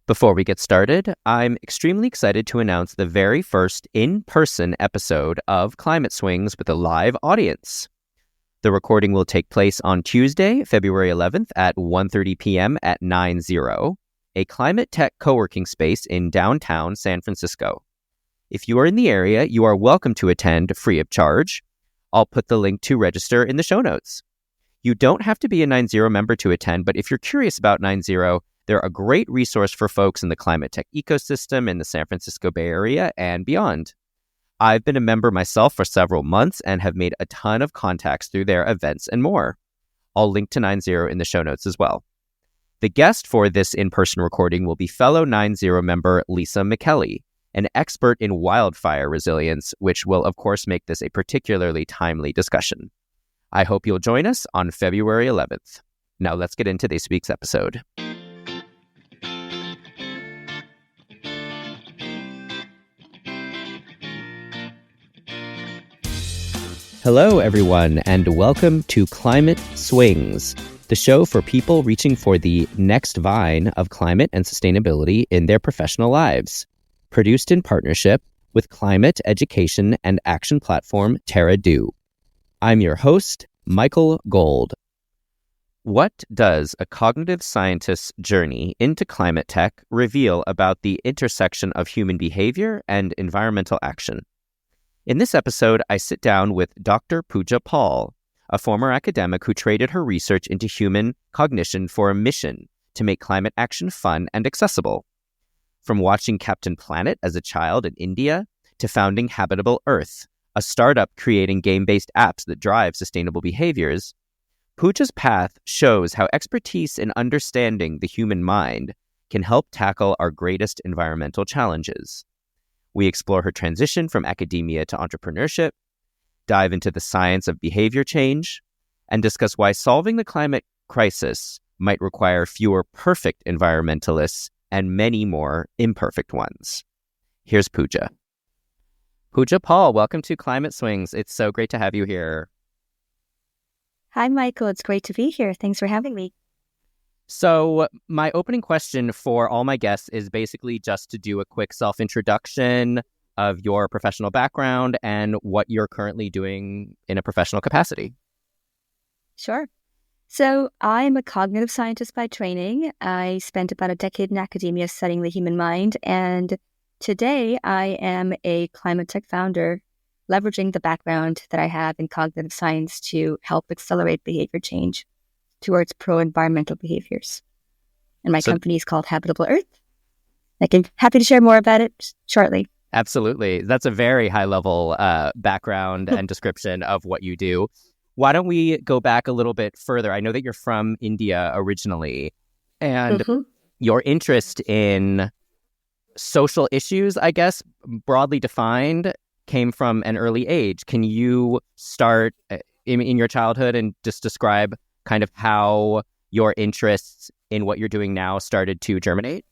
Before we get started, I'm extremely excited to announce the very first in-person episode of Climate Swings with a live audience. The recording will take place on Tuesday, February 11th at 1:30 p.m. at 90, a climate tech co-working space in downtown San Francisco. If you are in the area, you are welcome to attend free of charge. I'll put the link to register in the show notes. You don't have to be a 90 member to attend, but if you're curious about 90, they're a great resource for folks in the climate tech ecosystem in the San Francisco Bay Area and beyond. I've been a member myself for several months and have made a ton of contacts through their events and more. I'll link to 90 in the show notes as well. The guest for this in-person recording will be fellow 90 member Lisa McKelly, an expert in wildfire resilience, which will of course make this a particularly timely discussion. I hope you'll join us on February 11th. Now let's get into this week's episode. Hello, everyone, and welcome to Climate Swings, the show for people reaching for the next vine of climate and sustainability in their professional lives. Produced in partnership with climate education and action platform Terra Do. I'm your host, Michael Gold. What does a cognitive scientist's journey into climate tech reveal about the intersection of human behavior and environmental action? In this episode, I sit down with Dr. Pooja Paul, a former academic who traded her research into human cognition for a mission to make climate action fun and accessible. From watching Captain Planet as a child in India to founding Habitable Earth, a startup creating game-based apps that drive sustainable behaviors, Pooja's path shows how expertise in understanding the human mind can help tackle our greatest environmental challenges. We explore her transition from academia to entrepreneurship, dive into the science of behavior change, and discuss why solving the climate crisis might require fewer perfect environmentalists and many more imperfect ones. Here's Pooja. Pooja Paul, welcome to Climate Swings. It's so great to have you here. Hi, Michael. It's great to be here. Thanks for having me. So my opening question for all my guests is basically just to do a quick self-introduction of your professional background and what you're currently doing in a professional capacity. Sure. So I'm a cognitive scientist by training. I spent about a decade in academia studying the human mind, and today I am a climate tech founder, leveraging the background that I have in cognitive science to help accelerate behavior change towards pro-environmental behaviors. And my company is called Habitable Earth. I'm happy to share more about it shortly. Absolutely. That's a very high-level background and description of what you do. Why don't we go back a little bit further? I know that you're from India originally, and your interest in social issues, I guess, broadly defined, came from an early age. Can you start in your childhood and just describe kind of how your interests in what you're doing now started to germinate?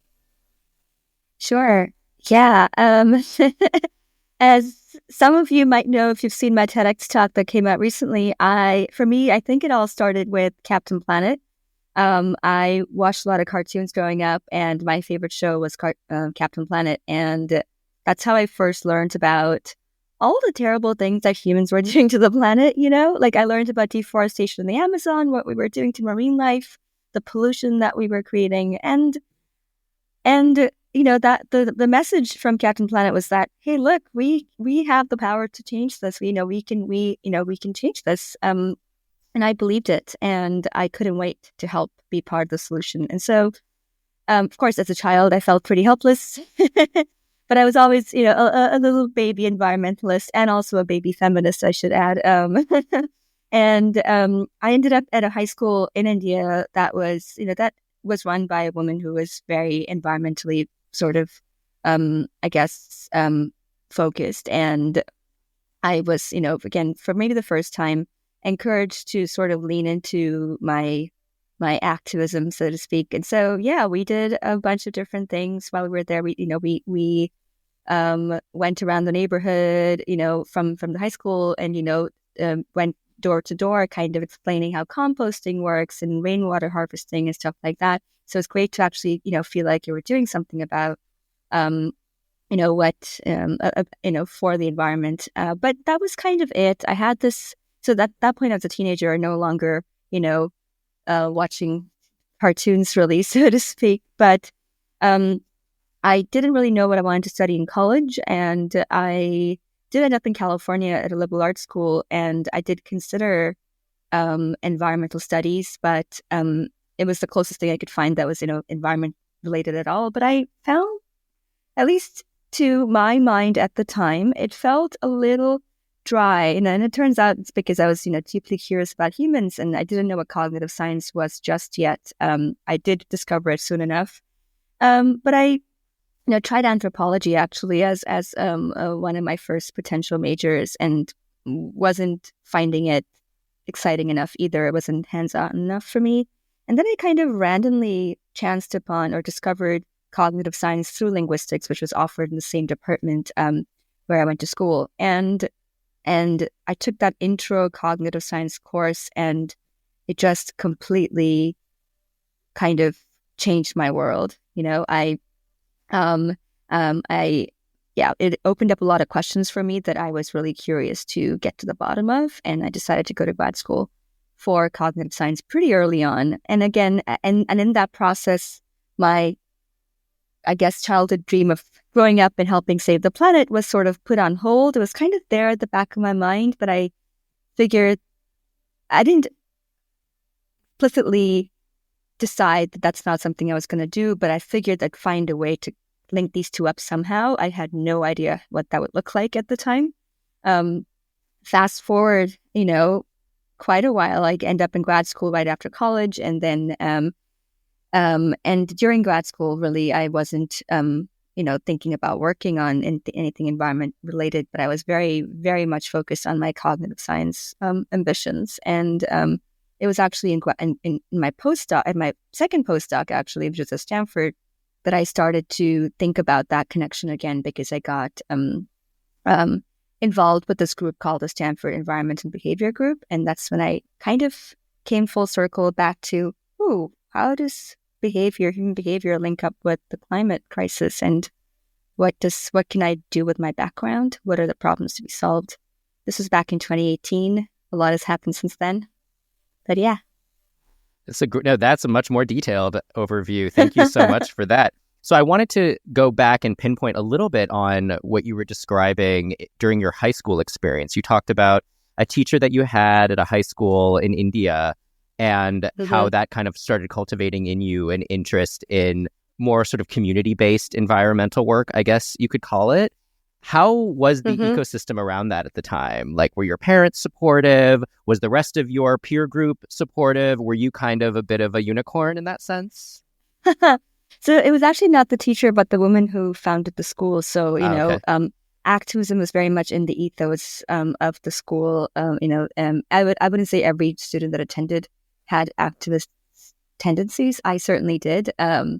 Sure. Yeah. As some of you might know, if you've seen my TEDx talk that came out recently, I think it all started with Captain Planet. I watched a lot of cartoons growing up, and my favorite show was Captain Planet. And that's how I first learned about all the terrible things that humans were doing to the planet, Like I learned about deforestation in the Amazon, what we were doing to marine life, the pollution that we were creating, and that the message from Captain Planet was that, hey, look, we have the power to change this. We can change this. And I believed it, and I couldn't wait to help be part of the solution. And so, of course, as a child, I felt pretty helpless. But I was always, a little baby environmentalist and also a baby feminist, I should add. And I ended up at a high school in India that was run by a woman who was very environmentally sort of, focused. And I was, again, for maybe the first time, encouraged to sort of lean into my activism, so to speak. And so, yeah, we did a bunch of different things while we were there. We went around the neighborhood, from the high school, and went door to door, kind of explaining how composting works and rainwater harvesting and stuff like that. So it's great to actually, feel like you were doing something about, what, for the environment. But that was kind of it. I had this, so that point as a teenager, no longer, watching cartoons really, so to speak. But I didn't really know what I wanted to study in college, and I did end up in California at a liberal arts school, and I did consider environmental studies, but it was the closest thing I could find that was, environment related at all. But I found, at least to my mind at the time, it felt a little dry. And then it turns out it's because I was, deeply curious about humans, and I didn't know what cognitive science was just yet. I did discover it soon enough. But I, tried anthropology actually as one of my first potential majors, and wasn't finding it exciting enough either. It wasn't hands-on enough for me. And then I kind of randomly chanced upon or discovered cognitive science through linguistics, which was offered in the same department where I went to school. And I took that intro cognitive science course, and it just completely kind of changed my world. It opened up a lot of questions for me that I was really curious to get to the bottom of. And I decided to go to grad school for cognitive science pretty early on. And again, and in that process, my, I guess, childhood dream of growing up and helping save the planet was sort of put on hold. It was kind of there at the back of my mind, but I figured I didn't explicitly decide that that's not something I was going to do, but I figured I'd find a way to link these two up somehow. I had no idea what that would look like at the time. Fast forward, quite a while, I end up in grad school right after college. And then, and during grad school, really, I wasn't, thinking about working on anything environment related, but I was very, very much focused on my cognitive science ambitions. And it was actually in my postdoc, at my second postdoc, actually, which was at Stanford, that I started to think about that connection again, because I got involved with this group called the Stanford Environment and Behavior Group. And that's when I kind of came full circle back to, how does human behavior link up with the climate crisis? And what can I do with my background? What are the problems to be solved? This was back in 2018. A lot has happened since then. But yeah. That's a much more detailed overview. Thank you so much for that. So I wanted to go back and pinpoint a little bit on what you were describing during your high school experience. You talked about a teacher that you had at a high school in India, and how that kind of started cultivating in you an interest in more sort of community-based environmental work, I guess you could call it. How was the ecosystem around that at the time? Like, were your parents supportive? Was the rest of your peer group supportive? Were you kind of a bit of a unicorn in that sense? So it was actually not the teacher, but the woman who founded the school. So, activism was very much in the ethos of the school. I wouldn't say every student that attended had activist tendencies. I certainly did. I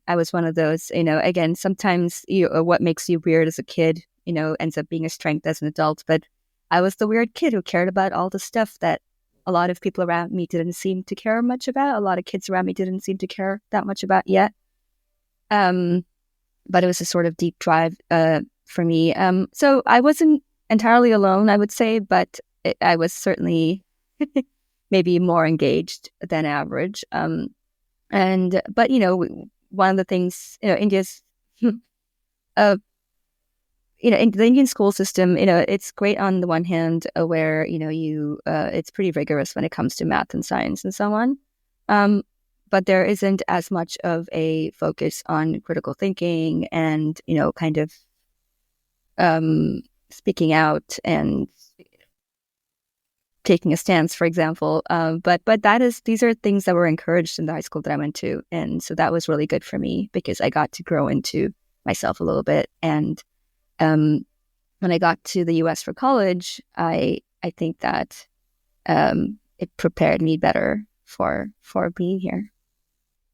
was one of those, again, sometimes what makes you weird as a kid, ends up being a strength as an adult. But I was the weird kid who cared about all the stuff that a lot of people around me didn't seem to care much about. A lot of kids around me didn't seem to care that much about yet. But it was a sort of deep drive for me. So I wasn't entirely alone, I would say, but I was certainly maybe more engaged than average. But one of the things, India's, in the Indian school system, it's great on the one hand, where, it's pretty rigorous when it comes to math and science and so on. But there isn't as much of a focus on critical thinking and, kind of speaking out and taking a stance, for example. But these are things that were encouraged in the high school that I went to. And so that was really good for me, because I got to grow into myself a little bit. And when I got to the US for college, I think that it prepared me better for being here.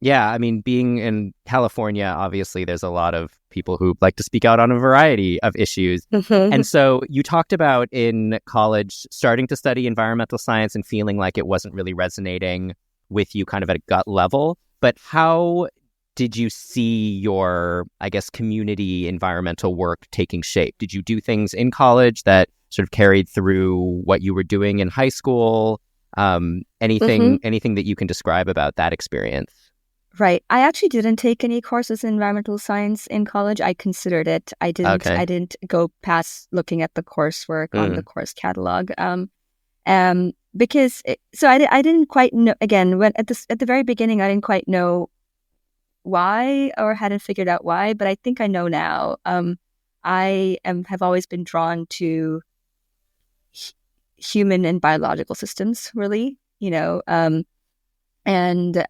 Yeah, I mean, being in California, obviously, there's a lot of people who like to speak out on a variety of issues. And so you talked about in college starting to study environmental science and feeling like it wasn't really resonating with you kind of at a gut level. But how did you see your, I guess, community environmental work taking shape? Did you do things in college that sort of carried through what you were doing in high school? Mm-hmm. Anything that you can describe about that experience? Right. I actually didn't take any courses in environmental science in college. I considered it. I Okay. didn't go past looking at the coursework on the Mm, course catalog. Because I didn't quite know, again, when at the very beginning I didn't quite know why or hadn't figured out why, but I think I know now. Have always been drawn to h- human and biological systems, really, and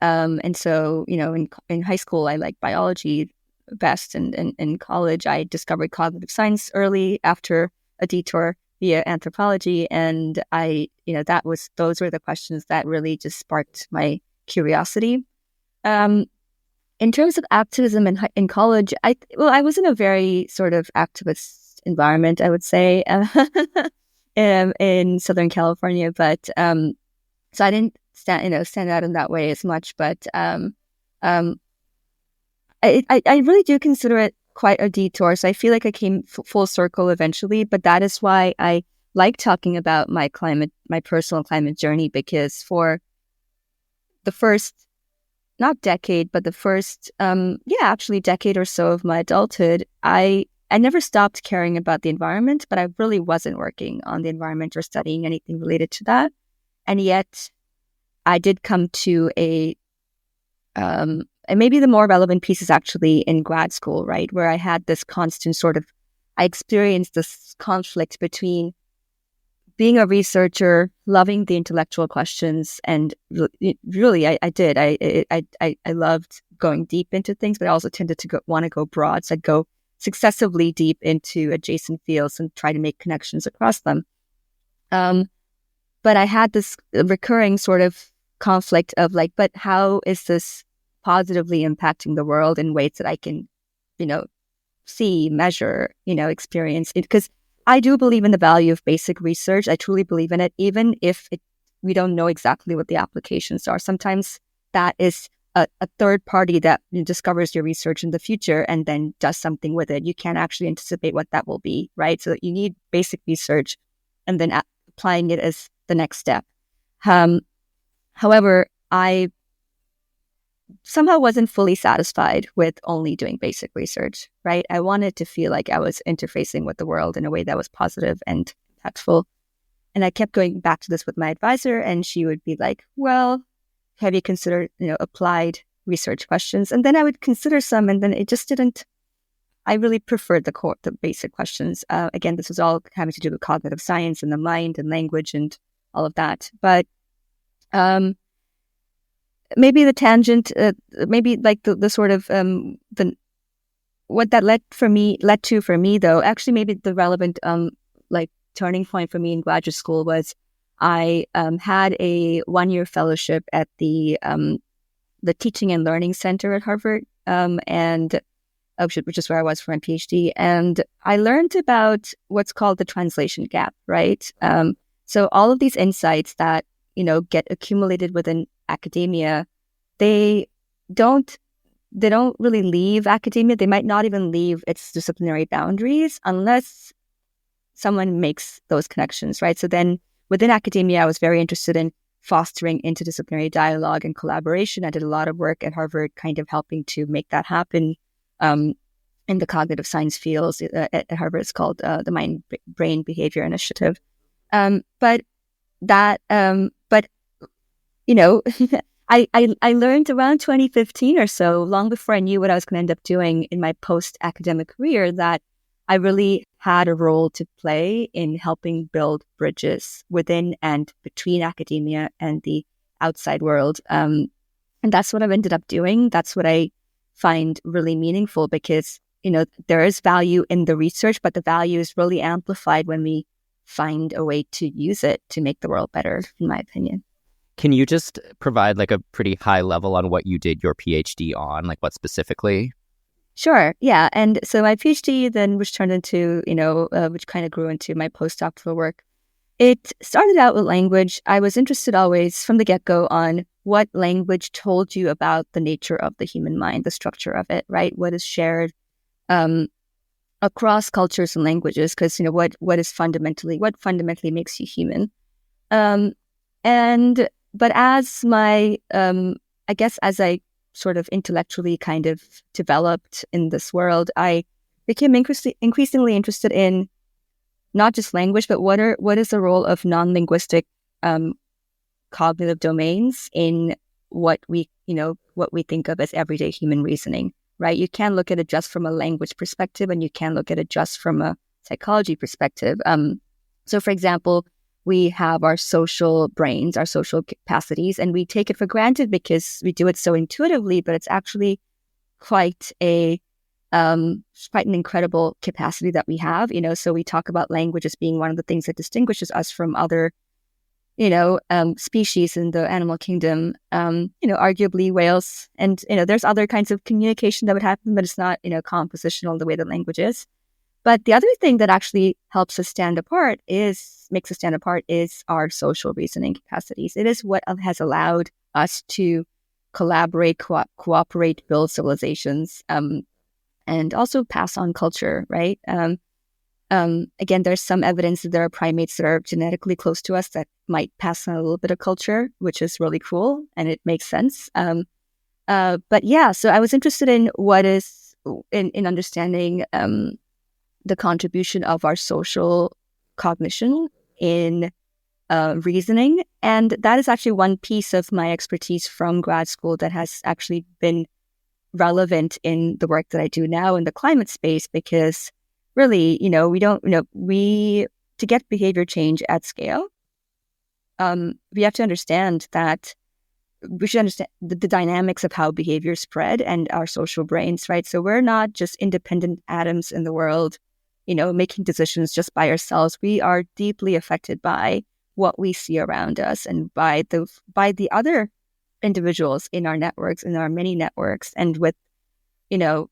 so in high school I liked biology best, and in college I discovered cognitive science early after a detour via anthropology, and those were the questions that really just sparked my curiosity. Um, in terms of activism in college, I was in a very sort of activist environment, I would say, in Southern California, but so I didn't stand out in that way as much. But um, I really do consider it quite a detour. So I feel like I came full circle eventually. But that is why I like talking about my personal climate journey, because for the first not decade, but the first, actually decade or so of my adulthood, I never stopped caring about the environment, but I really wasn't working on the environment or studying anything related to that. And yet, I did come to and maybe the more relevant piece is actually in grad school, right, where I had this constant I experienced this conflict between being a researcher, loving the intellectual questions, and really, I did. I loved going deep into things, but I also tended to want to go broad. So I'd go successively deep into adjacent fields and try to make connections across them. Um, but I had this recurring sort of conflict of like, but how is this positively impacting the world in ways that I can, you know, see, measure, experience it? Because I do believe in the value of basic research. I truly believe in it, even if we don't know exactly what the applications are. Sometimes that is a third party that discovers your research in the future and then does something with it. You can't actually anticipate what that will be, right? So you need basic research and then applying it as the next step. Um, However, I somehow wasn't fully satisfied with only doing basic research, right? I wanted to feel like I was interfacing with the world in a way that was positive and impactful. And I kept going back to this with my advisor, and she would be like, well, have you considered, applied research questions? And then I would consider some, and then it just didn't. I really preferred the basic questions. Again, this was all having to do with cognitive science and the mind and language and all of that. But um, maybe the tangent, maybe like the sort of the what that led to for me though, actually maybe the relevant like turning point for me in graduate school was I had a 1-year fellowship at the Teaching and Learning Center at Harvard, and which is where I was for my PhD, and I learned about what's called the translation gap, right? So all of these insights that get accumulated within academia, they don't they don't really leave academia. They might not even leave its disciplinary boundaries unless someone makes those connections, right? So then within academia, I was very interested in fostering interdisciplinary dialogue and collaboration. I did a lot of work at Harvard kind of helping to make that happen um, in the cognitive science fields. At Harvard, it's called the Mind Brain Behavior Initiative. But that, but you know, I learned around 2015 or so, long before I knew what I was going to end up doing in my post-academic career, that I really had a role to play in helping build bridges within and between academia and the outside world. And that's what I've ended up doing. That's what I find really meaningful, because, there is value in the research, but the value is really amplified when we find a way to use it to make the world better, in my opinion. Can you just provide like a pretty high level on what you did your PhD on, like what specifically? Sure. Yeah. And so my PhD then, which turned into, which kind of grew into my postdoctoral work. It started out with language. I was interested always from the get-go on what language told you about the nature of the human mind, the structure of it, right? What is shared um, across cultures and languages? Because what fundamentally makes you human. Um, and but as my I guess as I sort of intellectually kind of developed in this world, I became increasingly interested in not just language, but what is the role of non-linguistic cognitive domains in what we think of as everyday human reasoning, right? You can look at it just from a language perspective, and you can look at it just from a psychology perspective. So, for example, we have our social brains, our social capacities, and we take it for granted because we do it so intuitively, but it's actually quite quite an incredible capacity that we have. So we talk about language as being one of the things that distinguishes us from other species in the animal kingdom. Arguably whales, and there's other kinds of communication that would happen, but it's not compositional the way that language is. But the other thing that actually makes us stand apart is our social reasoning capacities. It is what has allowed us to collaborate, cooperate, build civilizations, and also pass on culture, right? Again, there's some evidence that there are primates that are genetically close to us that might pass on a little bit of culture, which is really cool, and it makes sense. But yeah, so I was interested in in understanding the contribution of our social cognition in reasoning, and that is actually one piece of my expertise from grad school that has actually been relevant in the work that I do now in the climate space, because really, to get behavior change at scale, we have to understand that we should understand the dynamics of how behavior spread and our social brains, right? So we're not just independent atoms in the world, making decisions just by ourselves. We are deeply affected by what we see around us and by the other individuals in our networks, in our many networks. And with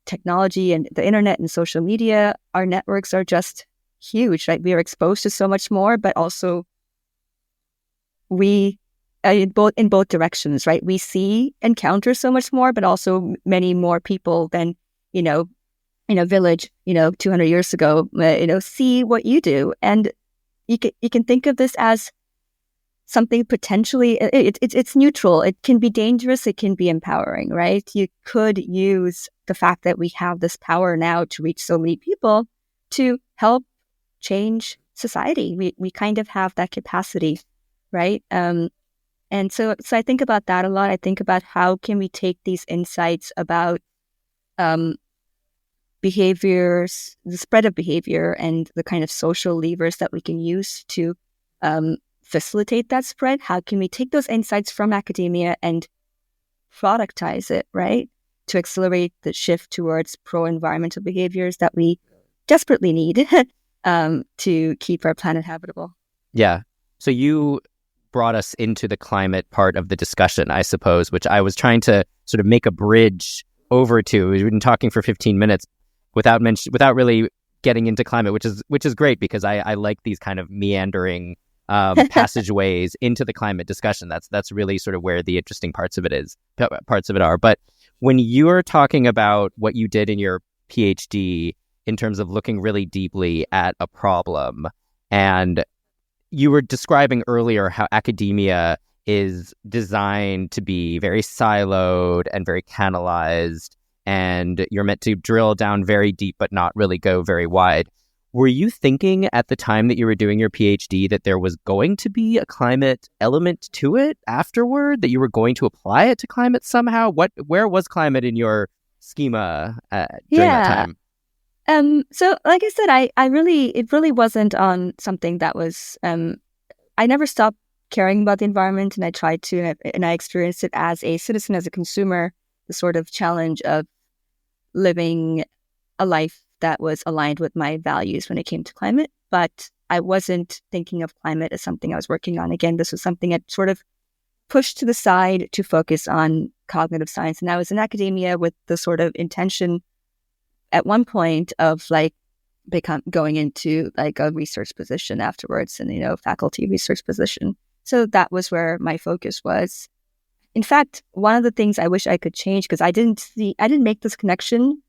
technology and the internet and social media, our networks are just huge, right? We are exposed to so much more, but also we in both directions, right? We encounter so much more, but also many more people than in a village 200 years ago see what you do. And you can think of this as something potentially, it's neutral. It can be dangerous. It can be empowering, right? You could use the fact that we have this power now to reach so many people to help change society. We kind of have that capacity, right? And so I think about that a lot. I think about how can we take these insights about behaviors, the spread of behavior, and the kind of social levers that we can use to facilitate that spread. How can we take those insights from academia and productize it, right? To accelerate the shift towards pro-environmental behaviors that we desperately need to keep our planet habitable. Yeah. So you brought us into the climate part of the discussion, I suppose, which I was trying to sort of make a bridge over to. We've been talking for 15 minutes without really getting into climate, which is great, because I like these kind of meandering passageways into the climate discussion. That's really sort of where the interesting parts of it are. But when you're talking about what you did in your PhD in terms of looking really deeply at a problem, and you were describing earlier how academia is designed to be very siloed and very canalized, and you're meant to drill down very deep but not really go very wide. Were you thinking at the time that you were doing your PhD that there was going to be a climate element to it afterward, that you were going to apply it to climate somehow? Where was climate in your schema during that time? So like I said, it really wasn't on something that was, I never stopped caring about the environment, and I tried to, and I experienced it as a citizen, as a consumer, the sort of challenge of living a life that was aligned with my values when it came to climate. But I wasn't thinking of climate as something I was working on. Again, this was something I sort of pushed to the side to focus on cognitive science. And I was in academia with the sort of intention at one point of going into like a research position afterwards, and faculty research position. So that was where my focus was. In fact, one of the things I wish I could change, because I didn't make this connection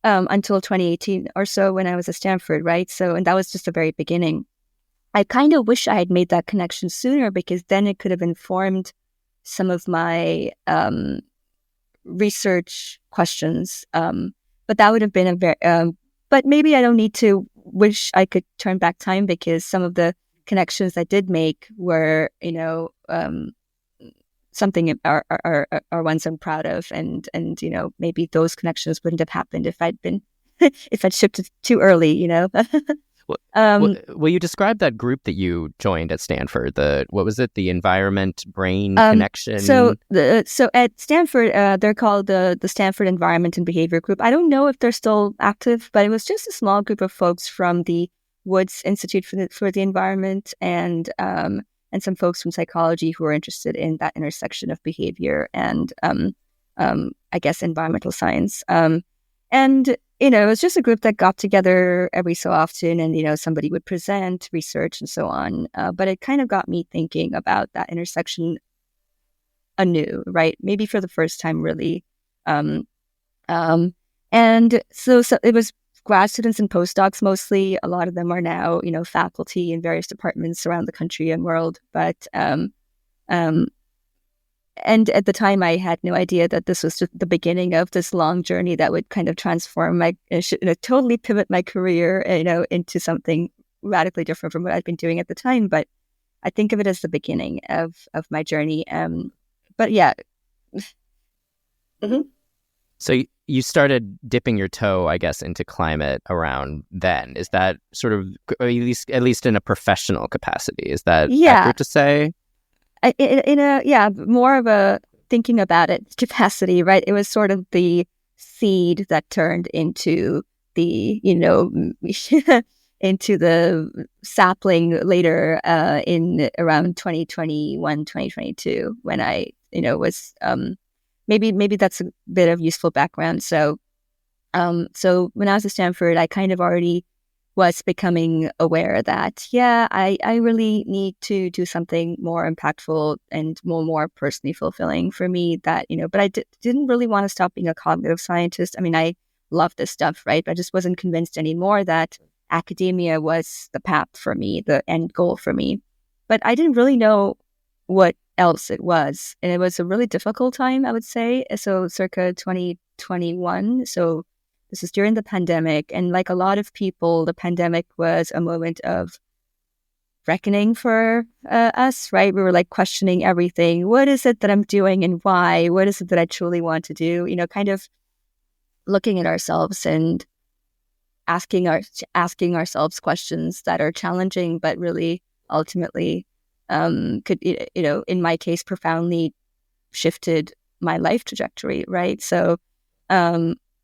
until 2018 or so when I was at Stanford, right? So, and that was just the very beginning. I kind of wish I had made that connection sooner, because then it could have informed some of my research questions. But that would have been a very, but maybe I don't need to wish I could turn back time, because some of the connections I did make were, something are ones I'm proud of, and maybe those connections wouldn't have happened if I'd been if I'd shifted too early. Well, you described that group that you joined at Stanford. What was it? The Environment Brain Connection. So at Stanford, they're called the Stanford Environment and Behavior Group. I don't know if they're still active, but it was just a small group of folks from the Woods Institute for the Environment, and some folks from psychology who were interested in that intersection of behavior and I guess environmental science. And it was just a group that got together every so often, and somebody would present research and so on. But it kind of got me thinking about that intersection anew, right? Maybe for the first time, really. And so it was grad students and postdocs mostly. A lot of them are now, faculty in various departments around the country and world. But and at the time, I had no idea that this was just the beginning of this long journey that would kind of transform totally pivot my career, into something radically different from what I'd been doing at the time. But I think of it as the beginning of my journey. But yeah. Mm-hmm. So you started dipping your toe, I guess, into climate around then. Is that sort of, at least in a professional capacity? Is that accurate to say? More of a thinking about it capacity, right? It was sort of the seed that turned into the, into the sapling later in around 2021, 2022, when I, was, maybe that's a bit of useful background. So when I was at Stanford, I kind of already was becoming aware that, I really need to do something more impactful and more personally fulfilling for me, that, but I didn't really want to stop being a cognitive scientist. I mean, I love this stuff, right? But I just wasn't convinced anymore that academia was the path for me, the end goal for me. But I didn't really know what else it was. And it was a really difficult time, I would say. So circa 2021. So this is during the pandemic, and like a lot of people, the pandemic was a moment of reckoning for us, right? We were like questioning everything. What is it that I'm doing and why? What is it that I truly want to do? Kind of looking at ourselves and asking ourselves questions that are challenging, but really ultimately could, in my case, profoundly shifted my life trajectory, right? So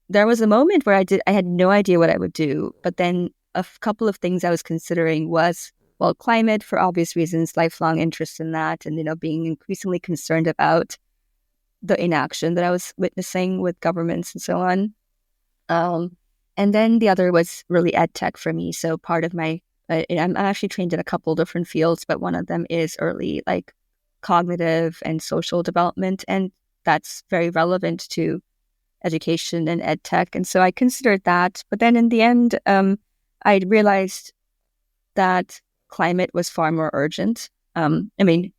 there was a moment where I had no idea what I would do, but then a couple of things I was considering was, well, climate for obvious reasons, lifelong interest in that, and being increasingly concerned about the inaction that I was witnessing with governments and so on. And then the other was really ed tech for me. So part of my, I'm actually trained in a couple different fields, but one of them is early, like cognitive and social development, and that's very relevant to education and ed tech. And so I considered that. But then in the end, I realized that climate was far more urgent. I mean,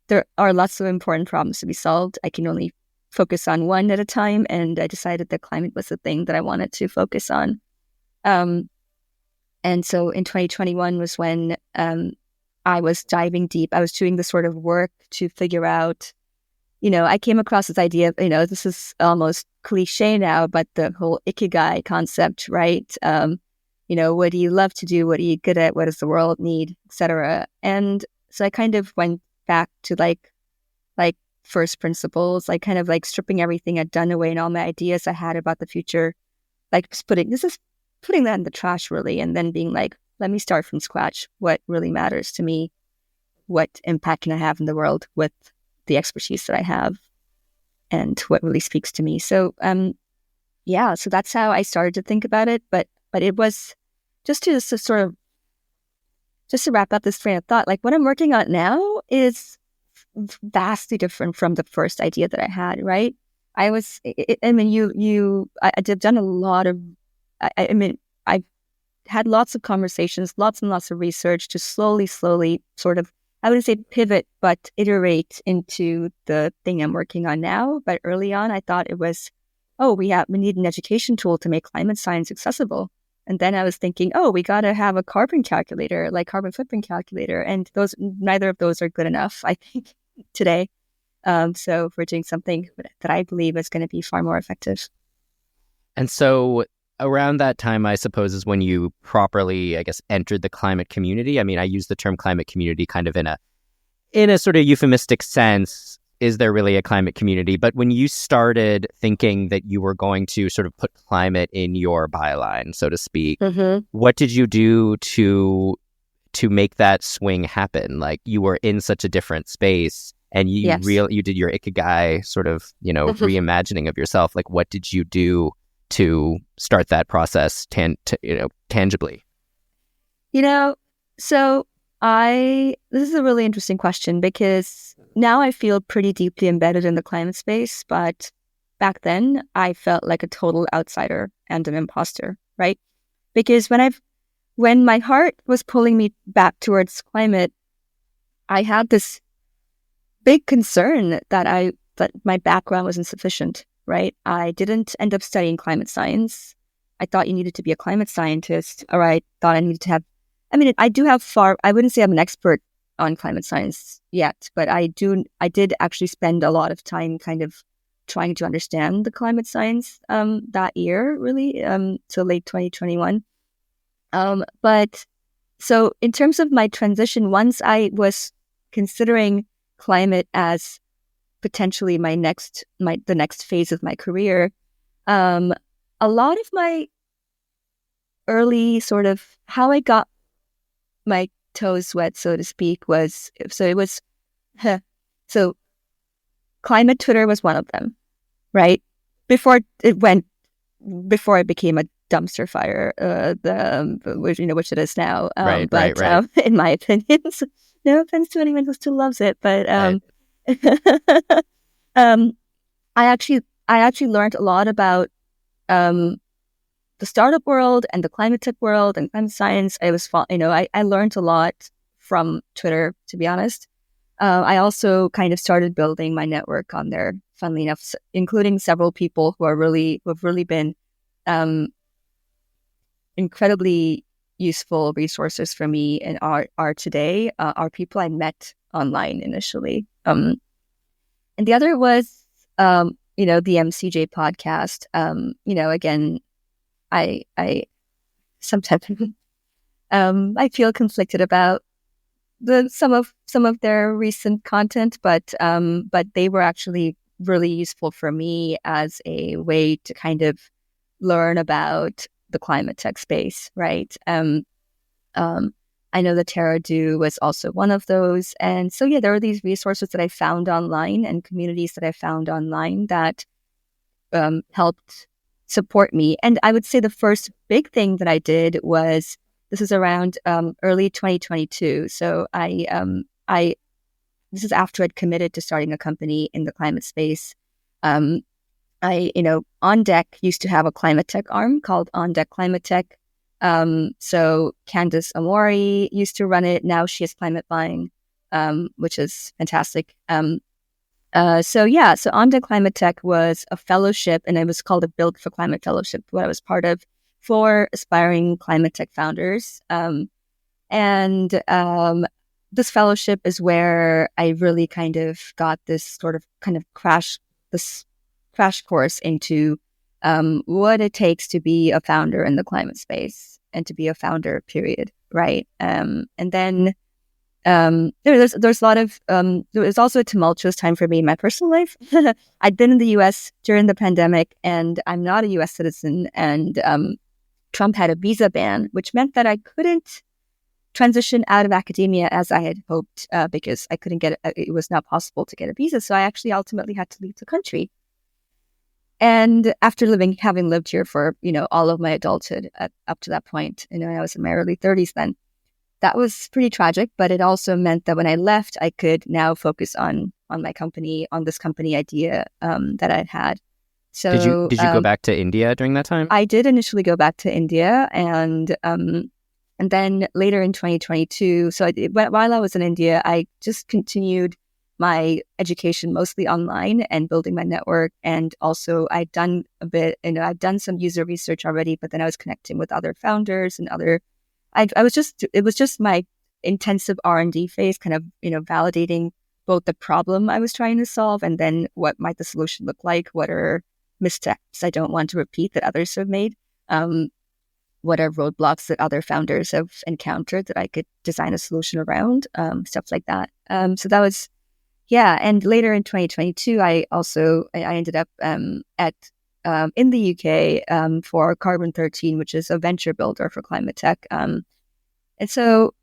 there are lots of important problems to be solved. I can only focus on one at a time. And I decided that climate was the thing that I wanted to focus on. And so in 2021 was when I was diving deep. I was doing the sort of work to figure out, I came across this idea of, this is almost cliche now, but the whole ikigai concept, right? What do you love to do? What are you good at? What does the world need, etc. And so I kind of went back to like first principles, like kind of like stripping everything I'd done away and all my ideas I had about the future, like just putting that in the trash really, and then being like, let me start from scratch. What really matters to me? What impact can I have in the world with the expertise that I have, and what really speaks to me? So, so that's how I started to think about it. But it was just to wrap up this train of thought. Like what I'm working on now is vastly different from the first idea that I had, right? I've done a lot of, I had lots of conversations, lots and lots of research to slowly sort of, I wouldn't say pivot, but iterate into the thing I'm working on now. But early on, I thought it was, we need an education tool to make climate science accessible. And then I was thinking, we got to have a carbon calculator, like carbon footprint calculator. And neither of those are good enough, I think, today. So we're doing something that I believe is going to be far more effective. And so around that time, I suppose, is when you properly, I guess, entered the climate community. I mean, I use the term climate community kind of in a sort of euphemistic sense. Is there really a climate community? But when you started thinking that you were going to sort of put climate in your byline, so to speak, what did you do to make that swing happen? Like, you were in such a different space, and you did your ikigai sort of, reimagining of yourself. Like, what did you do to start that process tangibly? So this is a really interesting question, because now I feel pretty deeply embedded in the climate space, but back then I felt like a total outsider and an imposter, right? Because when my heart was pulling me back towards climate, I had this big concern that my background was insufficient, right? I didn't end up studying climate science. I thought you needed to be a climate scientist, or I thought I needed to have, I wouldn't say I'm an expert on climate science yet, but I did actually spend a lot of time kind of trying to understand the climate science that year, really, till late 2021. But so in terms of my transition, once I was considering climate as potentially the next phase of my career, a lot of my early sort of how I got my toes wet, so to speak, so climate Twitter was one of them, right? Before it became a dumpster fire, which it is now. Right. In my opinion, no offense to anyone who still loves it, but I actually learned a lot about the startup world and the climate tech world and climate science. I learned a lot from Twitter, to be honest. I also kind of started building my network on there, funnily enough, including several people who have really been incredibly useful resources for me and are today are people I met online initially. And the other was, the MCJ podcast. Again, I sometimes I feel conflicted about some of their recent content, but they were actually really useful for me as a way to kind of learn about the climate tech space, right? I know that Tara Do was also one of those, and so there are these resources that I found online and communities that I found online that helped support me. And I would say the first big thing that I did was, this is around early 2022. So this is after I'd committed to starting a company in the climate space. On Deck used to have a climate tech arm called On Deck Climate Tech. So Candace Amori used to run it. Now she has Gamifying, which is fantastic. So On Deck Climate Tech was a fellowship, and it was called a Build for Climate Fellowship, what I was part of, for aspiring climate tech founders. This fellowship is where I really kind of got this crash course into what it takes to be a founder in the climate space and to be a founder, period, right? And then there's a lot of there was also a tumultuous time for me in my personal life. I'd been in the U.S. during the pandemic, and I'm not a U.S. citizen, and Trump had a visa ban, which meant that I couldn't transition out of academia as I had hoped, because I couldn't get it was not possible to get a visa. So I actually ultimately had to leave the country. And after having lived here for all of my adulthood up to that point, I was in my early 30s then. that was pretty tragic, but it also meant that when I left, I could now focus on my company, on this company idea that I'd had. So Did you go back to India during that time? I did initially go back to India, and then later in 2022. So while I was in India, I just continued my education mostly online and building my network. And also I'd done a bit, I've done some user research already, but then I was connecting with other founders and it was just my intensive R&D phase, kind of, validating both the problem I was trying to solve and then what might the solution look like? What are missteps I don't want to repeat that others have made? What are roadblocks that other founders have encountered that I could design a solution around? Stuff like that. So that was, yeah. And later in 2022, I ended up in the UK for Carbon 13, which is a venture builder for climate tech. And so,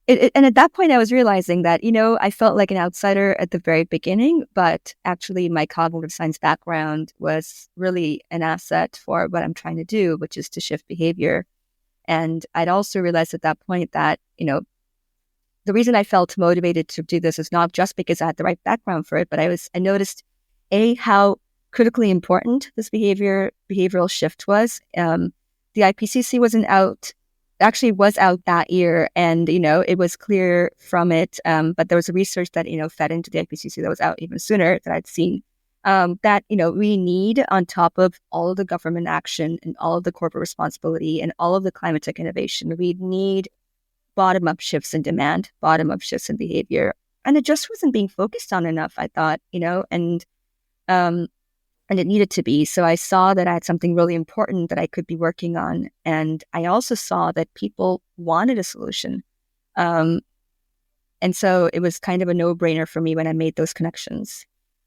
and at that point, I was realizing that, I felt like an outsider at the very beginning, but actually my cognitive science background was really an asset for what I'm trying to do, which is to shift behavior. And I'd also realized at that point that, the reason I felt motivated to do this is not just because I had the right background for it, but I noticed how critically important this behavioral shift was. The IPCC was out that year, and it was clear from it. But there was a research that fed into the IPCC that was out even sooner that I'd seen. That we need, on top of all of the government action and all of the corporate responsibility and all of the climate tech innovation, we need bottom-up shifts in demand, bottom-up shifts in behavior. And it just wasn't being focused on enough, I thought, and it needed to be. So I saw that I had something really important that I could be working on. And I also saw that people wanted a solution. And so it was kind of a no-brainer for me when I made those connections.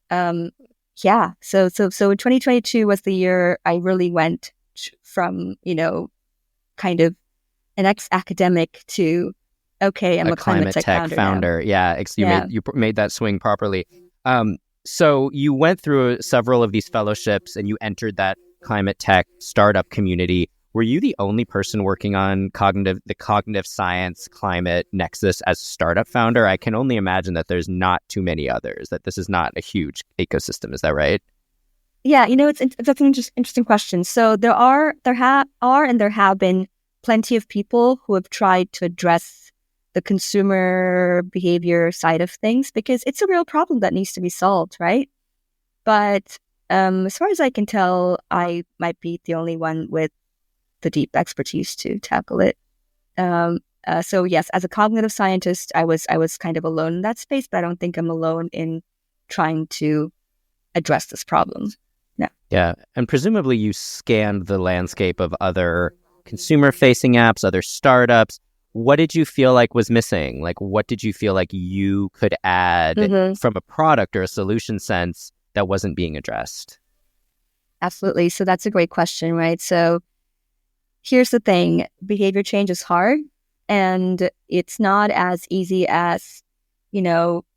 Yeah. So in 2022 was the year I really went from, kind of an ex-academic to, okay, I'm a climate tech founder. Yeah, you made that swing properly. So you went through several of these fellowships and you entered that climate tech startup community. Were you the only person working on the cognitive science climate nexus as a startup founder? I can only imagine that there's not too many others, that this is not a huge ecosystem. Is that right? Yeah, that's an interesting question. So there have been plenty of people who have tried to address the consumer behavior side of things because it's a real problem that needs to be solved, right? But as far as I can tell, I might be the only one with the deep expertise to tackle it. So yes, as a cognitive scientist, I was kind of alone in that space, but I don't think I'm alone in trying to address this problem. No. Yeah, and presumably you scanned the landscape of other consumer-facing apps, other startups. What did you feel like was missing? Like, what did you feel like you could add from a product or a solution sense that wasn't being addressed? Absolutely. So that's a great question, right? So here's the thing. Behavior change is hard, and it's not as easy as,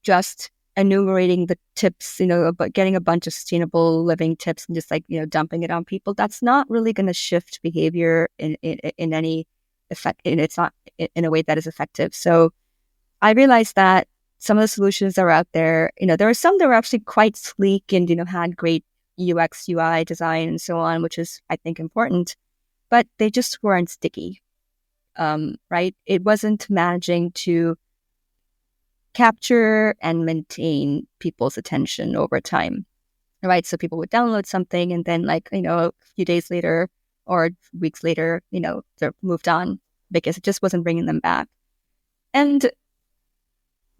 just enumerating the tips, but getting a bunch of sustainable living tips and just dumping it on people. That's not really going to shift behavior in any effect. And it's not in a way that is effective. So I realized that some of the solutions that are out there, there are some that were actually quite sleek and, had great UX, UI design and so on, which is, I think, important, but they just weren't sticky, right? It wasn't managing to capture and maintain people's attention over time, right? So people would download something and then a few days later or weeks later, they're moved on because it just wasn't bringing them back. And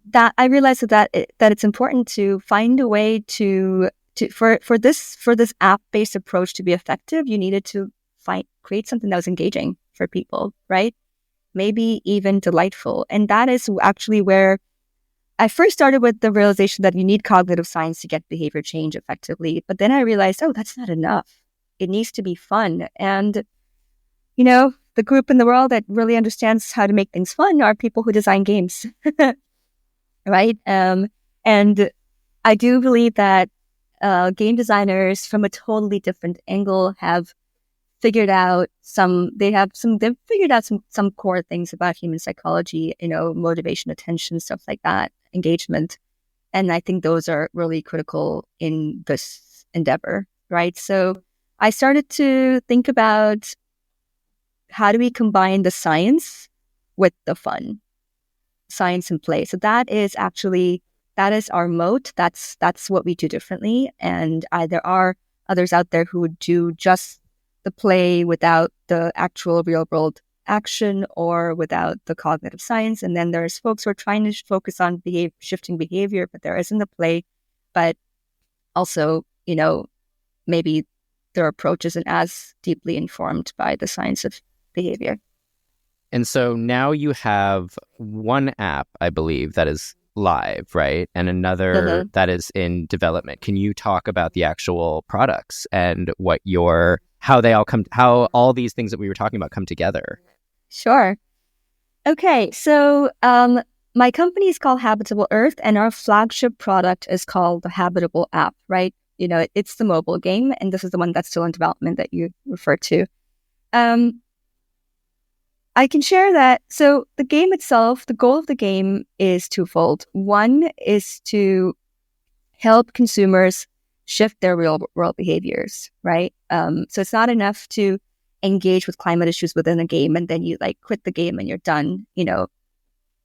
that I realized that it's important to find a way for this app-based approach to be effective, you needed to create something that was engaging for people, right? Maybe even delightful. And that is actually where I first started with the realization that you need cognitive science to get behavior change effectively. But then I realized, that's not enough. It needs to be fun. And, the group in the world that really understands how to make things fun are people who design games, right? And I do believe that game designers from a totally different angle have they've figured out some core things about human psychology, motivation, attention, stuff like that, engagement. And I think those are really critical in this endeavor, right? So I started to think about how do we combine the science with the fun, science and play. So that is our moat. That's what we do differently. And there are others out there who would do just the play without the actual real world action or without the cognitive science. And then there's folks who are trying to focus on shifting behavior, but there isn't the play. But also, maybe their approach isn't as deeply informed by the science of behavior. And so now you have one app, I believe, that is live, right? And another that is in development. Can you talk about the actual products and how all these things that we were talking about come together? Sure. Okay. So my company is called Habitable Earth, and our flagship product is called the Habitable app, right? It's the mobile game, and this is the one that's still in development that you referred to. I can share that. So the game itself, the goal of the game is twofold. One is to help consumers shift their real world behaviors, right? So it's not enough to engage with climate issues within a game and then you quit the game and you're done,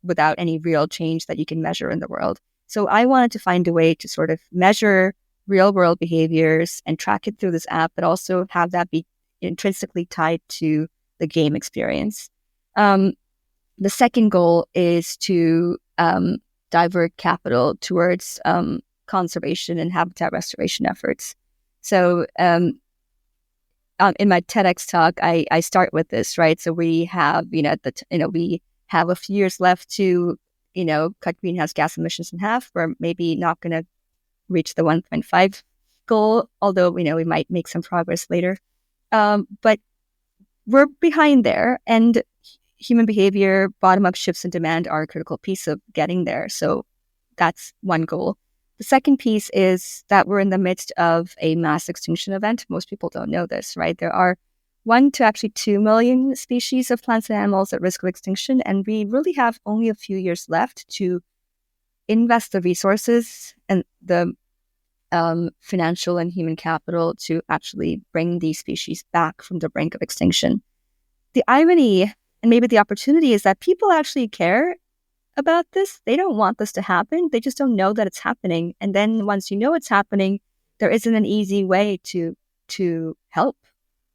without any real change that you can measure in the world. So I wanted to find a way to sort of measure real world behaviors and track it through this app, but also have that be intrinsically tied to the game experience. The second goal is to divert capital towards conservation and habitat restoration efforts. So in my TEDx talk, I start with this, right? So we have, we have a few years left to, cut greenhouse gas emissions in half. We're maybe not going to reach the 1.5 goal, although, we might make some progress later. But we're behind there, and human behavior, bottom-up shifts in demand are a critical piece of getting there. So that's one goal. The second piece is that we're in the midst of a mass extinction event. Most people don't know this, right? There are 1 to actually 2 million species of plants and animals at risk of extinction, and we really have only a few years left to invest the resources and the financial and human capital to actually bring these species back from the brink of extinction. The irony and maybe the opportunity is that people actually care about this. They don't want this to happen. They just don't know that it's happening. And then once you know it's happening, there isn't an easy way to help,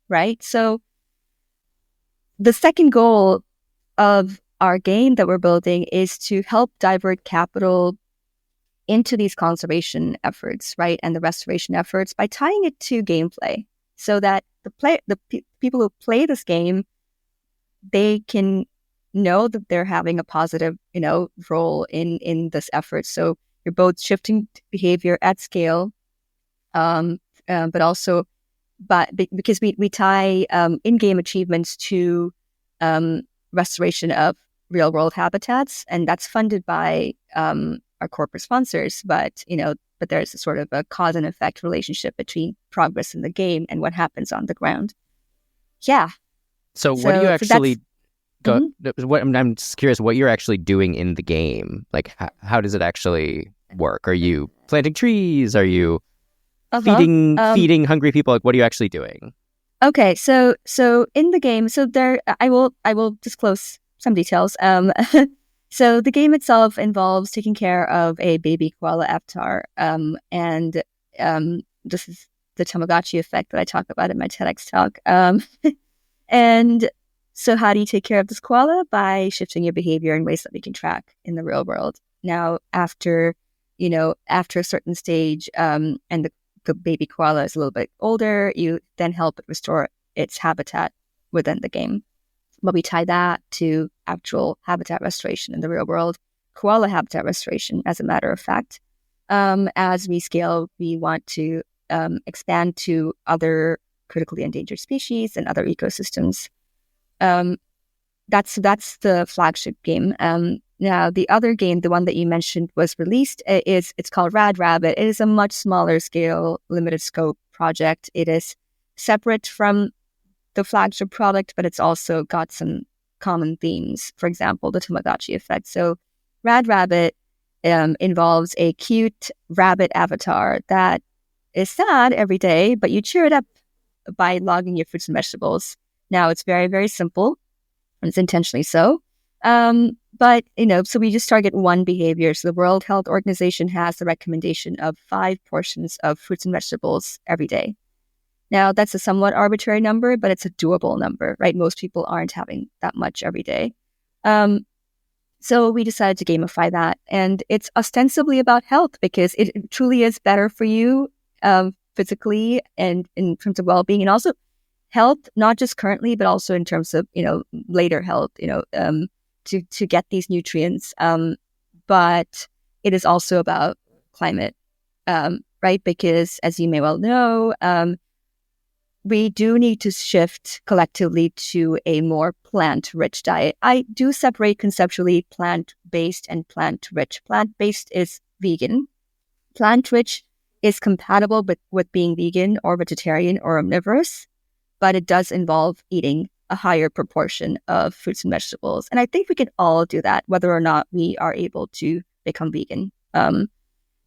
right? So the second goal of our game that we're building is to help divert capital into these conservation efforts, right, and the restoration efforts by tying it to gameplay, so that the people who play this game, they can know that they're having a positive, role in this effort. So you're both shifting behavior at scale, but also, because we tie in-game achievements to restoration of real-world habitats, and that's funded by our corporate sponsors. But there's a sort of a cause and effect relationship between progress in the game and what happens on the ground. Yeah. So what do you actually go? Mm-hmm. I'm just curious what you're actually doing in the game. Like, how does it actually work? Are you planting trees? Are you feeding hungry people? Like, what are you actually doing? Okay, so in the game, so there, I will disclose some details. So the game itself involves taking care of a baby koala avatar, and this is the Tamagotchi effect that I talk about in my TEDx talk. And so how do you take care of this koala? By shifting your behavior in ways that we can track in the real world. Now, after a certain stage, and the baby koala is a little bit older, you then help it restore its habitat within the game. But we tie that to actual habitat restoration in the real world, koala habitat restoration, as a matter of fact. As we scale, we want to expand to other critically endangered species and other ecosystems. That's the flagship game. Now, the other game, the one that you mentioned, was released. It's called Rad Rabbit. It is a much smaller scale, limited scope project. It is separate from the flagship product, but it's also got some common themes. For example, the Tamagotchi effect. So Rad Rabbit involves a cute rabbit avatar that is sad every day, but you cheer it up by logging your fruits and vegetables. Now, it's very, very simple, and it's intentionally so. But, so we just target one behavior. So the World Health Organization has the recommendation of 5 portions of fruits and vegetables every day. Now, that's a somewhat arbitrary number, but it's a doable number, right? Most people aren't having that much every day. So we decided to gamify that. And it's ostensibly about health because it truly is better for you physically and in terms of well-being, and also health, not just currently, but also in terms of, later health, to get these nutrients. But it is also about climate, right? Because as you may well know, we do need to shift collectively to a more plant-rich diet. I do separate conceptually plant-based and plant-rich. Plant-based is vegan. Plant-rich is compatible with being vegan or vegetarian or omnivorous, but it does involve eating a higher proportion of fruits and vegetables. And I think we can all do that, whether or not we are able to become vegan.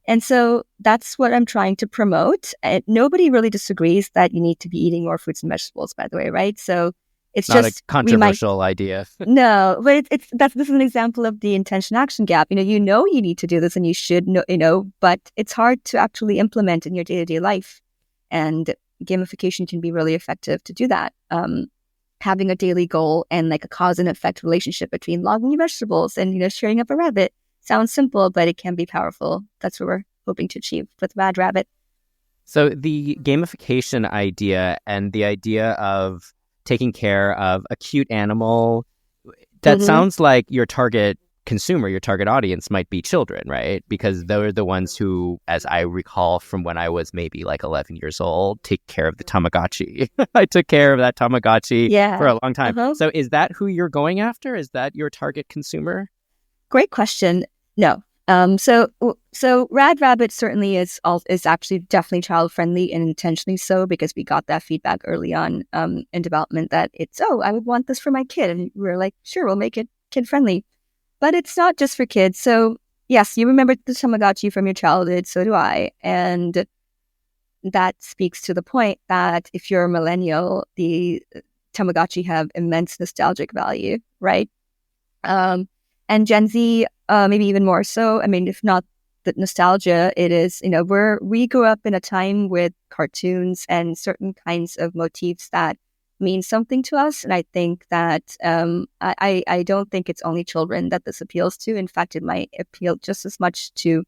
And so that's what I'm trying to promote. And nobody really disagrees that you need to be eating more fruits and vegetables, by the way, right? So it's Not just a controversial idea. No, but this is an example of the intention action gap. You need to do this, and you should know, but it's hard to actually implement in your day-to-day life. And gamification can be really effective to do that. Having a daily goal and like a cause and effect relationship between logging your vegetables and sharing up a rabbit sounds simple, but it can be powerful. That's what we're hoping to achieve with Rad Rabbit. So the gamification idea and the idea of taking care of a cute animal, that sounds like your target consumer, your target audience might be children, right? Because they're the ones who, as I recall from when I was maybe like 11 years old, take care of the Tamagotchi. I took care of that Tamagotchi for a long time. So is that who you're going after? Is that your target consumer? Great question. No. So Rad Rabbit certainly is actually definitely child friendly and intentionally so, because we got that feedback early on in development that I would want this for my kid, and we were like, sure, we'll make it kid friendly. But it's not just for kids. So yes, you remember the Tamagotchi from your childhood, so do I, and that speaks to the point that if you're a millennial, the Tamagotchi have immense nostalgic value, right? And Gen Z, maybe even more so. I mean, if not the nostalgia, it is, we grew up in a time with cartoons and certain kinds of motifs that mean something to us. And I think that I don't think it's only children that this appeals to. In fact, it might appeal just as much to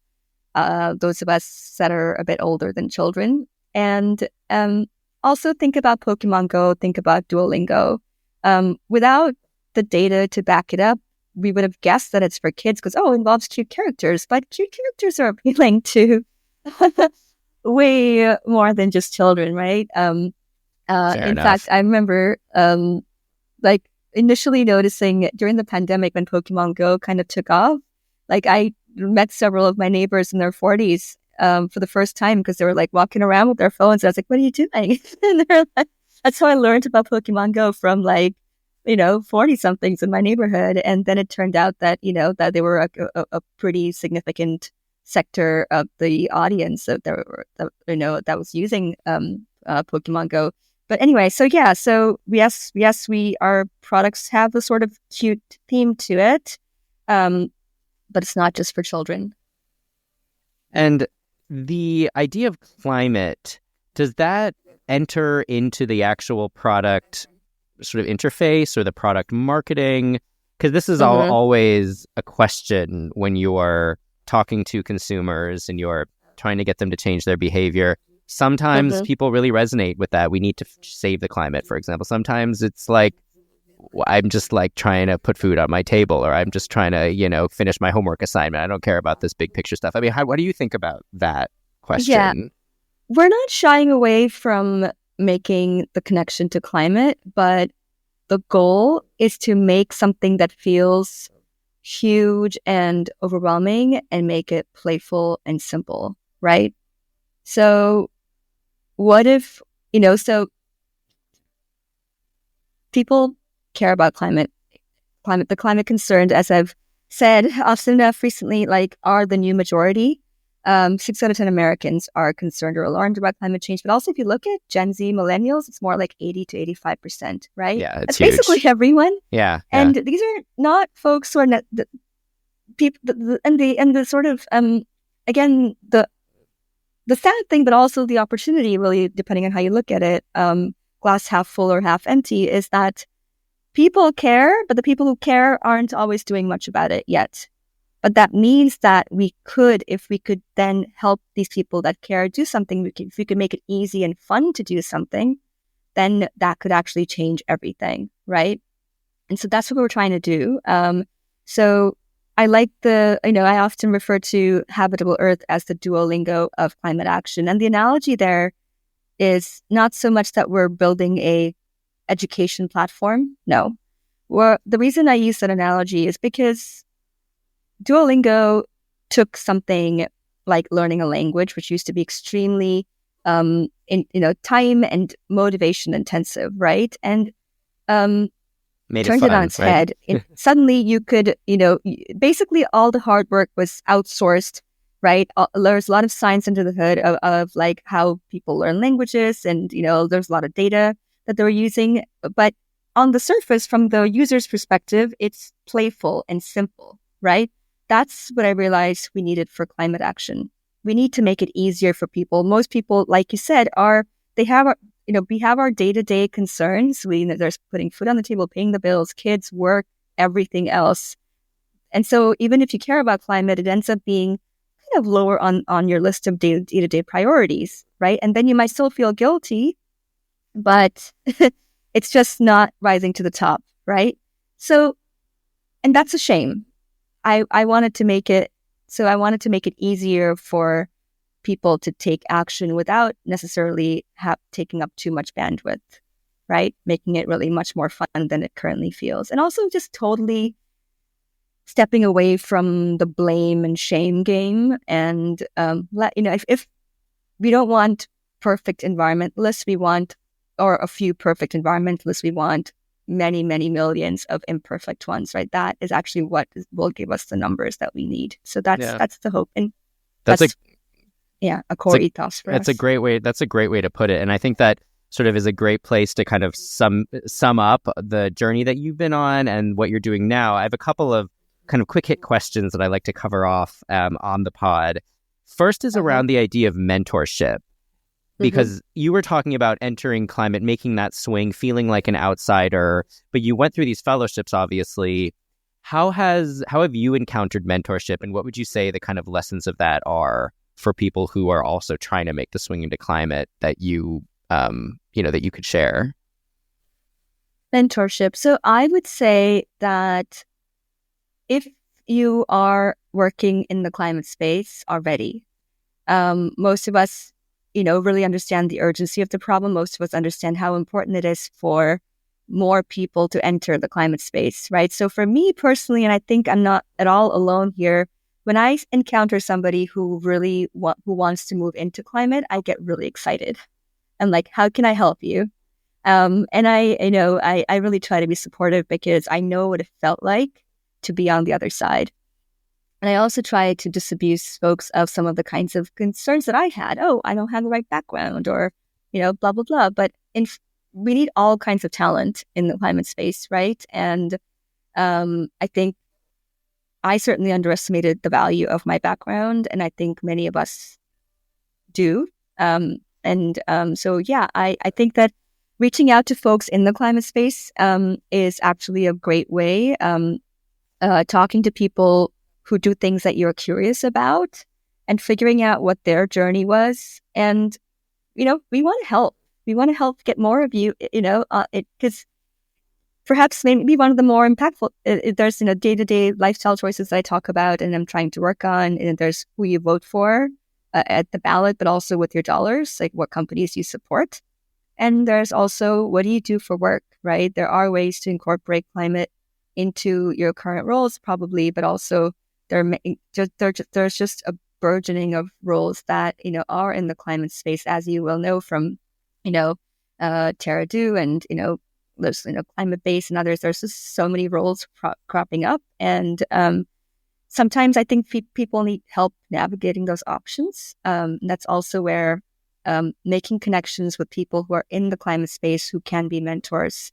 those of us that are a bit older than children. And also think about Pokemon Go, think about Duolingo. Without the data to back it up, we would have guessed that it's for kids because, it involves cute characters. But cute characters are appealing to way more than just children, right? In fact, I remember initially noticing during the pandemic when Pokemon Go kind of took off, I met several of my neighbors in their 40s for the first time because they were walking around with their phones. I was like, what are you doing? And they're like, that's how I learned about Pokemon Go from 40-somethings in my neighborhood. And then it turned out that, that they were a pretty significant sector of the audience that was using Pokemon Go. But anyway, so yes, our products have a sort of cute theme to it, but it's not just for children. And the idea of climate, does that enter into the actual product sort of interface or the product marketing? Because this is always a question when you are talking to consumers and you're trying to get them to change their behavior. Sometimes people really resonate with that. We need to save the climate, for example. Sometimes it's I'm just trying to put food on my table, or I'm just trying to, finish my homework assignment. I don't care about this big picture stuff. I mean, what do you think about that question? Yeah, we're not shying away from making the connection to climate, but the goal is to make something that feels huge and overwhelming and make it playful and simple, right? So what if, people care about the climate concerns, as I've said often enough recently, like are the new majority. 6 out of 10 Americans are concerned or alarmed about climate change. But also, if you look at Gen Z millennials, it's more like 80 to 85%, right? Yeah, it's That's huge. basically everyone. Yeah. And these are not folks who are the people, and the sort of, again, the sad thing, but also the opportunity, really, depending on how you look at it, glass half full or half empty, is that people care, but the people who care aren't always doing much about it yet. But that means that if we could then help these people that care do something, if we could make it easy and fun to do something, then that could actually change everything, right? And so that's what we're trying to do. So I like I often refer to Habitable Earth as the Duolingo of climate action. And the analogy there is not so much that we're building a education platform. No. The reason I use that analogy is because Duolingo took something like learning a language, which used to be extremely time and motivation intensive, right? And turned it on its head. Suddenly you could, basically all the hard work was outsourced, right? There's a lot of science under the hood of like how people learn languages, and, there's a lot of data that they were using. But on the surface, from the user's perspective, it's playful and simple, right? That's what I realized we needed for climate action. We need to make it easier for people. Most people, like you said, we have our day-to-day concerns. There's putting food on the table, paying the bills, kids, work, everything else. And so even if you care about climate, it ends up being kind of lower on your list of day-to-day priorities, right? And then you might still feel guilty, but it's just not rising to the top, right? So, and that's a shame. I wanted to make it easier for people to take action without necessarily taking up too much bandwidth, right? Making it really much more fun than it currently feels. And also just totally stepping away from the blame and shame game. And, if we don't want perfect environmentalists, or a few perfect environmentalists, we want many, many millions of imperfect ones, right? That is actually what will give us the numbers that we need. So that's the hope. And that's a core ethos for us. That's a great way to put it. And I think that sort of is a great place to kind of sum up the journey that you've been on and what you're doing now. I have a couple of kind of quick hit questions that I like to cover off on the pod. First is around the idea of mentorship. Because you were talking about entering climate, making that swing, feeling like an outsider, but you went through these fellowships, obviously. How have you encountered mentorship, and what would you say the kind of lessons of that are for people who are also trying to make the swing into climate that you could share? Mentorship. So I would say that if you are working in the climate space already, most of us really understand the urgency of the problem. Most of us understand how important it is for more people to enter the climate space, right? So for me personally, and I think I'm not at all alone here, when I encounter somebody who really who wants to move into climate, I get really excited. I'm like, how can I help you? And I really try to be supportive because I know what it felt like to be on the other side. And I also try to disabuse folks of some of the kinds of concerns that I had. Oh, I don't have the right background, or, blah, blah, blah. But we need all kinds of talent in the climate space, right? And I think I certainly underestimated the value of my background, and I think many of us do. I think that reaching out to folks in the climate space is actually a great way. Talking to people who do things that you're curious about and figuring out what their journey was. And, we want to help. We want to help get more of you, because perhaps maybe one of the more impactful, there's, day-to-day lifestyle choices that I talk about and I'm trying to work on. And there's who you vote for at the ballot, but also with your dollars, like what companies you support. And there's also, what do you do for work, right? There are ways to incorporate climate into your current roles, probably, but also there's just a burgeoning of roles that are in the climate space, as you will know from Terra Do and there's climate-based and others. There's just so many roles cropping up, and sometimes I think people need help navigating those options. That's also where making connections with people who are in the climate space who can be mentors,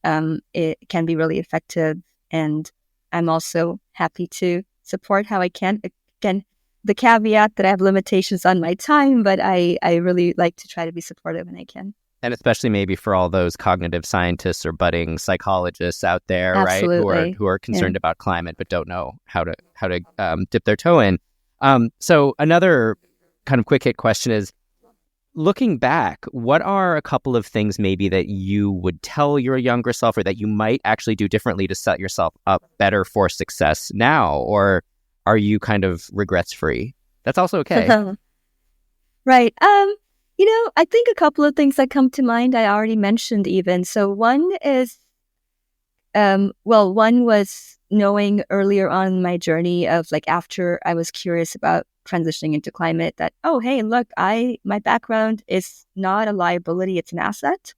it can be really effective. And I'm also happy to support how I can. Again, the caveat that I have limitations on my time, but I really like to try to be supportive when I can. And especially maybe for all those cognitive scientists or budding psychologists out there, Absolutely. right, who are concerned about climate but don't know how to dip their toe in. So another kind of quick hit question is, looking back, what are a couple of things maybe that you would tell your younger self, or that you might actually do differently to set yourself up better for success now? Or are you kind of regrets free? That's also okay. Right. I think a couple of things that come to mind I already mentioned even. So one is, one was knowing earlier on in my journey of after I was curious about transitioning into climate that, oh, hey, look, my background is not a liability, it's an asset,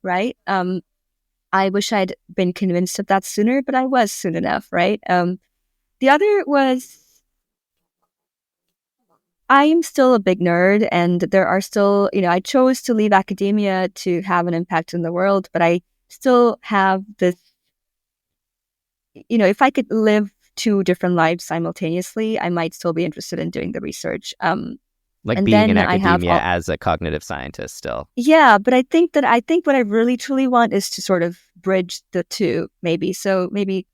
right? I wish I'd been convinced of that sooner, but I was soon enough, right? The other was, I am still a big nerd, and there are still, I chose to leave academia to have an impact in the world, but I still have this, if I could live two different lives simultaneously, I might still be interested in doing the research. Like and being then in academia as a cognitive scientist still. Yeah, but I think what I really truly want is to sort of bridge the two, maybe. So maybe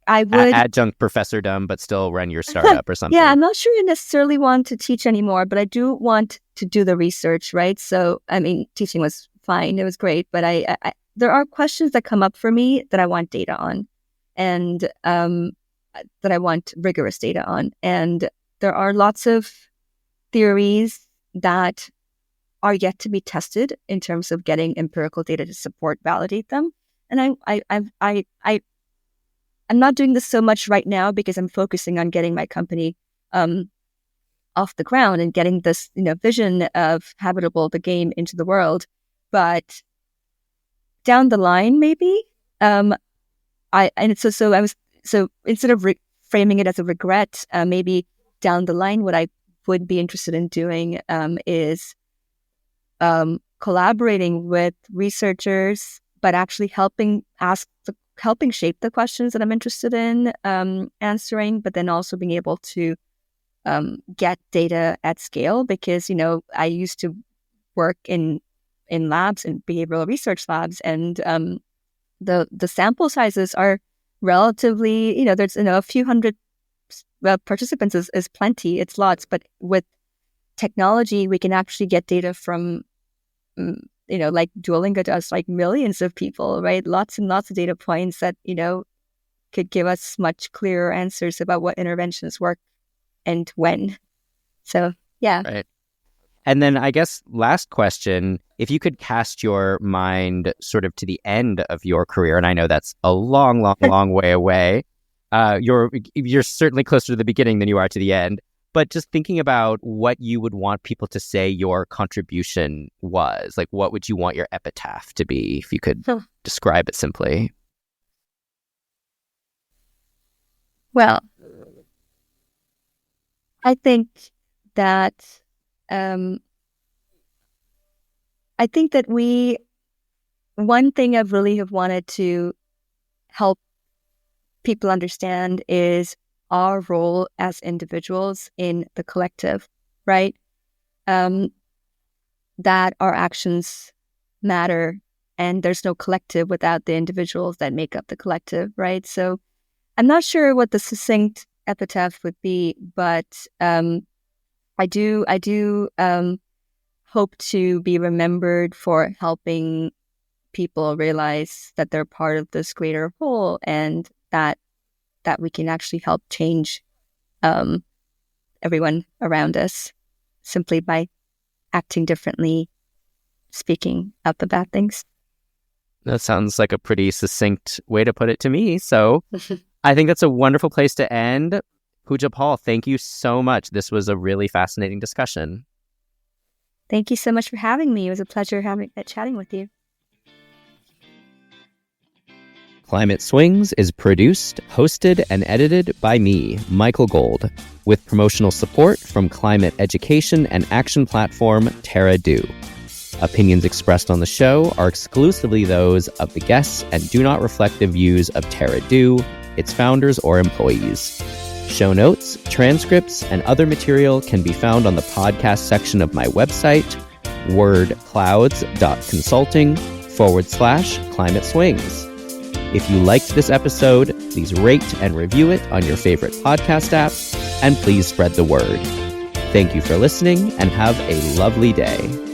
I would adjunct professordom, but still run your startup or something. Yeah, I'm not sure I necessarily want to teach anymore, but I do want to do the research, right? So, I mean, teaching was fine; it was great, but I there are questions that come up for me that I want data on, and that I want rigorous data on, and there are lots of theories that are yet to be tested in terms of getting empirical data to validate them, and I'm not doing this so much right now because I'm focusing on getting my company off the ground and getting this, vision of Habitable, the game, into the world. But down the line, maybe, so instead of framing it as a regret, maybe down the line, what I would be interested in doing is collaborating with researchers, but actually helping shape the questions that I'm interested in answering, but then also being able to get data at scale, because, I used to work in labs, in behavioral research labs, and the sample sizes are relatively, there's, a few hundred participants is plenty, it's lots, but with technology, we can actually get data from like Duolingo does, like millions of people, right? Lots and lots of data points that, could give us much clearer answers about what interventions work and when. So, yeah. Right. And then I guess last question, if you could cast your mind sort of to the end of your career, and I know that's a long, long, long way away. You're certainly closer to the beginning than you are to the end. But just thinking about what you would want people to say your contribution was, like what would you want your epitaph to be, if you could describe it simply? Well, I think that one thing I've really have wanted to help people understand is our role as individuals in the collective, right? That our actions matter, and there's no collective without the individuals that make up the collective, right? So I'm not sure what the succinct epitaph would be, but I do hope to be remembered for helping people realize that they're part of this greater whole, and that we can actually help change everyone around us simply by acting differently, speaking out the bad things. That sounds like a pretty succinct way to put it to me. So I think that's a wonderful place to end. Pooja Paul, thank you so much. This was a really fascinating discussion. Thank you so much for having me. It was a pleasure chatting with you. Climate Swings is produced, hosted, and edited by me, Michael Gold, with promotional support from climate education and action platform Terra Do. Opinions expressed on the show are exclusively those of the guests and do not reflect the views of Terra Do, its founders, or employees. Show notes, transcripts, and other material can be found on the podcast section of my website, wordclouds.consulting/climate swings. If you liked this episode, please rate and review it on your favorite podcast app, and please spread the word. Thank you for listening, and have a lovely day.